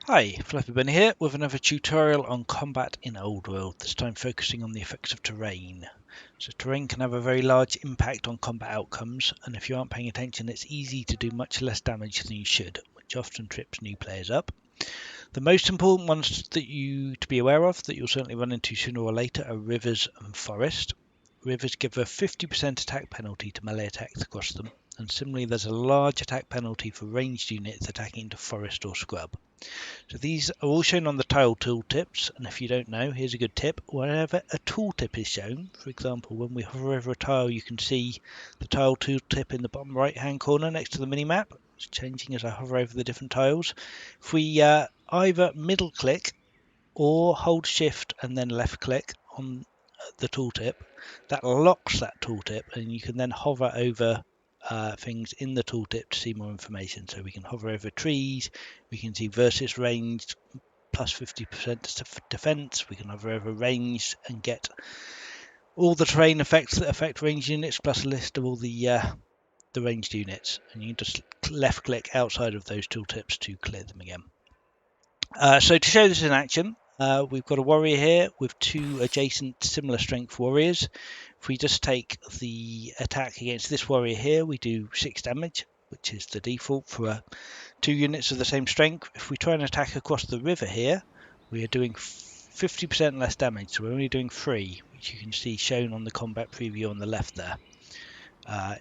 Hi, Fluffy Bunny here with another tutorial on combat in Old World, this time focusing on the effects of terrain. So terrain can have a very large impact on combat outcomes, and if you aren't paying attention it's easy to do much less damage than you should, which often trips new players up. The most important ones to be aware of, that you'll certainly run into sooner or later, are rivers and forest. Rivers give a 50% attack penalty to melee attacks across them, and similarly there's a large attack penalty for ranged units attacking into forest or scrub. So these are all shown on the tile tooltips, and if you don't know, here's a good tip. Whenever a tooltip is shown, for example, when we hover over a tile, you can see the tile tooltip in the bottom right hand corner next to the mini-map. It's changing as I hover over the different tiles. If we either middle click or hold shift and then left click on the tooltip, that locks that tooltip, and you can then hover over things in the tooltip to see more information. So we can hover over trees, we can see versus ranged plus 50% defense, we can hover over ranged and get all the terrain effects that affect ranged units plus a list of all the ranged units, and you can just left click outside of those tooltips to clear them again. So to show this in action, we've got a warrior here with two adjacent similar strength warriors. If we just take the attack against this warrior here, we do 6 damage, which is the default for 2 units of the same strength. If we try and attack across the river here, we are doing 50% less damage, so we're only doing 3, which you can see shown on the combat preview on the left there.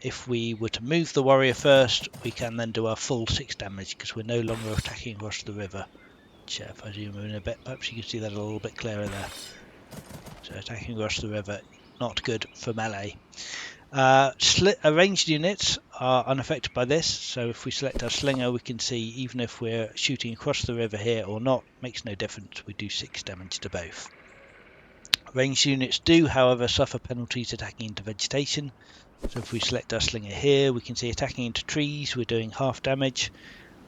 If we were to move the warrior first, we can then do our full 6 damage because we're no longer attacking across the river. If I zoom in a bit, perhaps you can see that a little bit clearer there. So attacking across the river, not good for melee. Ranged units are unaffected by this, so if we select our slinger, we can see even if we're shooting across the river here or not, makes no difference, we do 6 damage to both. Ranged units do, however, suffer penalties attacking into vegetation, so if we select our slinger here, we can see attacking into trees, we're doing half damage,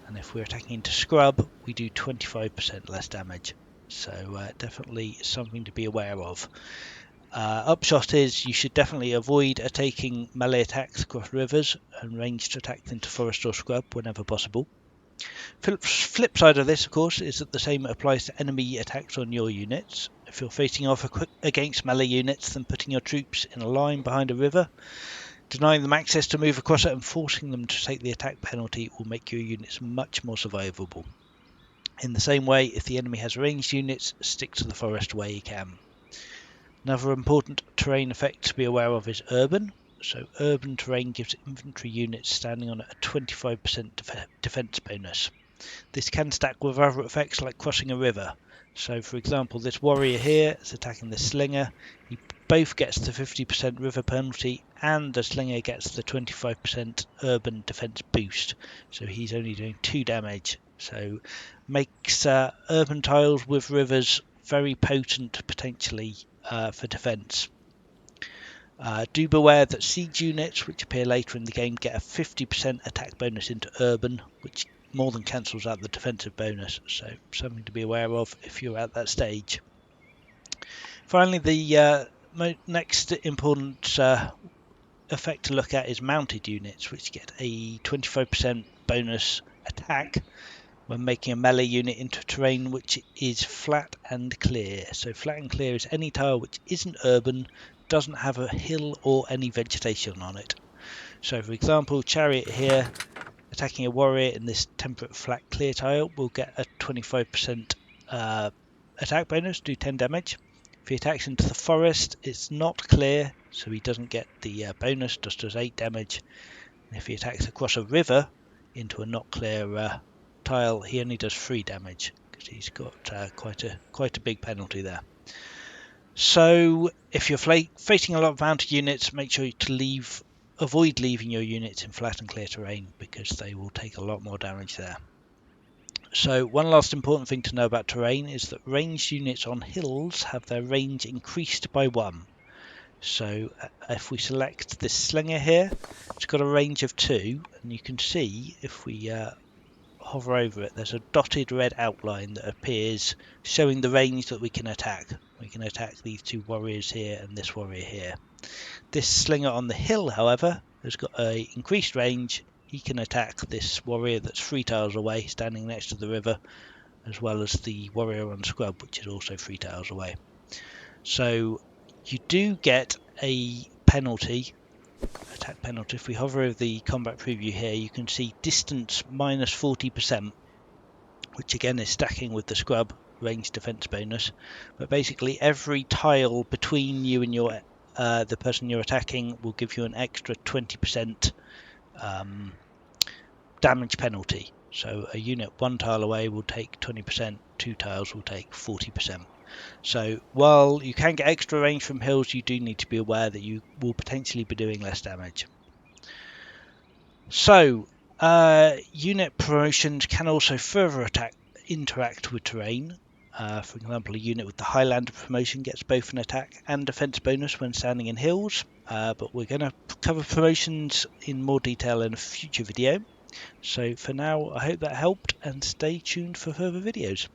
and if we're attacking into scrub, we do 25% less damage. So definitely something to be aware of. Upshot is you should definitely avoid taking melee attacks across rivers and ranged attacks into forest or scrub whenever possible. Flip side of this, of course, is that the same applies to enemy attacks on your units. If you're facing off against melee units, then putting your troops in a line behind a river, denying them access to move across it and forcing them to take the attack penalty will make your units much more survivable. In the same way, if the enemy has ranged units, stick to the forest where you can. Another important terrain effect to be aware of is urban. So urban terrain gives infantry units standing on a 25% defense bonus. This can stack with other effects like crossing a river. So for example, this warrior here is attacking the slinger. He both gets the 50% river penalty and the slinger gets the 25% urban defense boost. So he's only doing 2 damage. So makes urban tiles with rivers very potent potentially for defense. Do beware that siege units, which appear later in the game, get a 50% attack bonus into urban, which more than cancels out the defensive bonus, so something to be aware of if you're at that stage. Finally, the next important effect to look at is mounted units, which get a 25% bonus attack when making a melee unit into terrain which is flat and clear. So flat and clear is any tile which isn't urban, doesn't have a hill or any vegetation on it. So for example, chariot here attacking a warrior in this temperate flat clear tile will get a 25% attack bonus, do 10 damage. If he attacks into the forest, it's not clear, so he doesn't get the bonus, just does 8 damage. And if he attacks across a river into a not clear tile, he only does 3 damage because he's got quite a big penalty there. So if you're facing a lot of mounted units, make sure to avoid leaving your units in flat and clear terrain because they will take a lot more damage there. So one last important thing to know about terrain is that ranged units on hills have their range increased by 1. So if we select this slinger here, it's got a range of 2, and you can see if we hover over it, there's a dotted red outline that appears showing the range that we can attack. We can attack these 2 warriors here and this warrior here. This slinger on the hill, however, has got a increased range. He can attack this warrior that's 3 tiles away, standing next to the river, as well as the warrior on scrub, which is also 3 tiles away. So you do get a penalty, attack penalty. If we hover over the combat preview here, you can see distance minus 40%, which again is stacking with the scrub range defense bonus. But basically every tile between you and your the person you're attacking will give you an extra 20% damage penalty. So a unit 1 tile away will take 20%, 2 tiles will take 40%. So while you can get extra range from hills, you do need to be aware that you will potentially be doing less damage. So unit promotions can also further interact with terrain. For example, a unit with the Highlander promotion gets both an attack and defense bonus when standing in hills, but we're going to cover promotions in more detail in a future video. So for now, I hope that helped, and stay tuned for further videos.